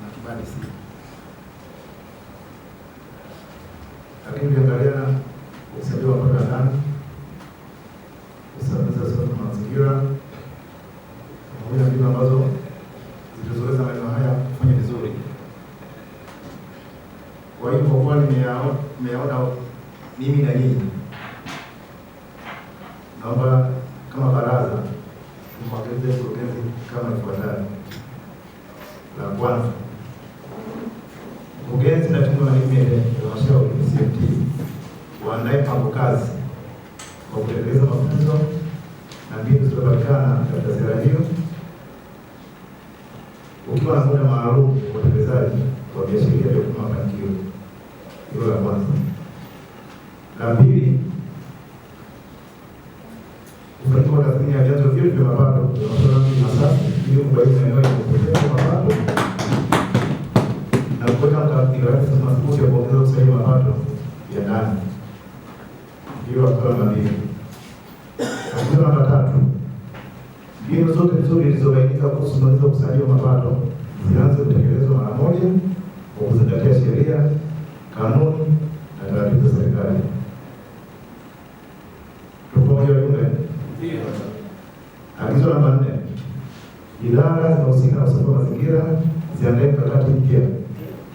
na kibali si. Lakini ukiangalia usajili wa mapato ya ndani, usimamizi wa mazingira, pamoja na mbinu ambazo zilizoweza maeneo haya kufanya vizuri. Kwa hiyo kwa kuwa nimeona mimi na nyinyi, naomba kama baraza tumwagilize mkurugenzi kama ifuatavyo. La kwanza, mkurugenzi na timu ya halmashauri CMT waandae mpango kazi kwa kutekeleza mafunzo na mbinu zilizopatikana katika ziara hiyo, ukiwa na muda maalum wa utekelezaji wa viashiria vya kupima mafanikio. Hilo la kwanza. La pili, ufanyike kwa tathmini ya vyanzo vyote vya mapato vya halmashauri ya Masasi ili kubaini maeneo ya upotevu wa mapato na kuweka mikakati madhubuti ya kuongeza ukusanyaji wa mapato ya ndani. Hilo la pili. La tatu, mbinu zote nzuri zilizobainika kuhusu usimamizi wa ukusanyaji wa mapato zianze kutekelezwa mara moja kwa kuzingatia sheria, kanuni na taratibu za serikali. Tupo pamoja wajumbe? Ndio. Agizo namba 4, idara zinahusika na usafi wa mazingira ziandae mkakati mpya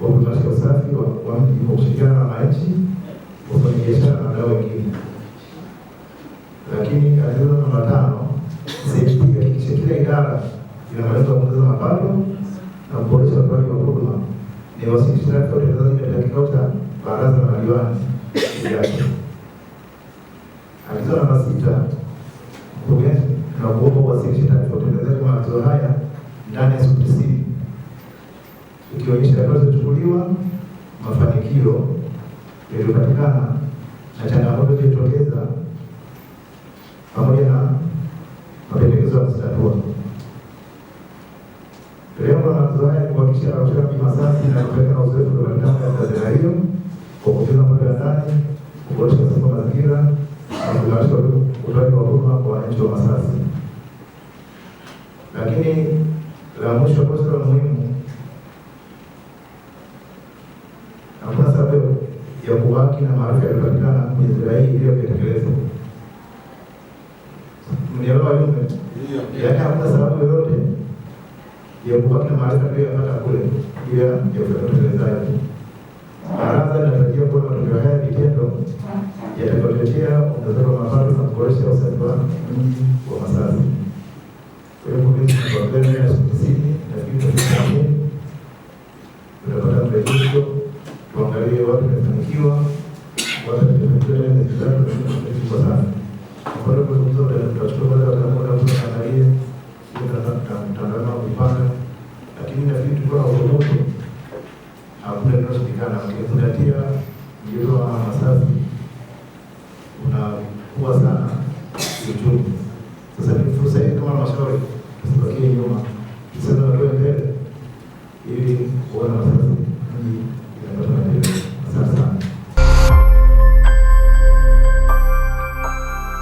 wa kuimarisha usafi wa mji kwa kushirikiana na wananchi, wafanyabiashara na wadau wengine. Lakini agizo namba 5, CMT ihakikishe kila idara ina malengo ya kuongeza mapato na kuboresha utoaji wa huduma. Ni wasilisha taarifa ya utekelezaji katika kikao cha baraza la madiwani yake. Agizo namba 6, mkurugenzi na kuomba uwasilishe taarifa ya utekelezaji wa maagizo haya ndani ya siku 90, ikionyesha hatua zilizochukuliwa, mafanikio yaliyopatikana na changamoto zilizotokeza pamoja na mapendekezo ya kutatua. Lengo la maagizo haya ni kuhakikisha halmashauri ya Masasi na kupeleka na uzoefu uliopatikana katika ziara hiyo kwa kuongeza mapato ya ndani, kuboresha usafi wa mazingira na kuimarisha utoaji wa huduma kwa wananchi wa Masasi. Lakini la mwisho kwa sababu muhimu, hakuna sababu ya kubaki na maarifa yaliyopatikana kwenye ziara hii ili kutekeleza. Mnielewa wajumbe? Yaani hakuna sababu yoyote ya kubaki na maarifa tuliyopata kule bila ya kufanya utekelezaji. Baraza linatarajia kuona matokeo haya vitendo yatakayochochea ongezeko la mapato na kuboresha usafi wa mji wa Masasi. Kwa hiyo mkurugenzi kwa mbele ya siku 90 na kitu kingine tutapata mrejesho, tuangalie wapi tumefanikiwa, wapi tumefanikiwa,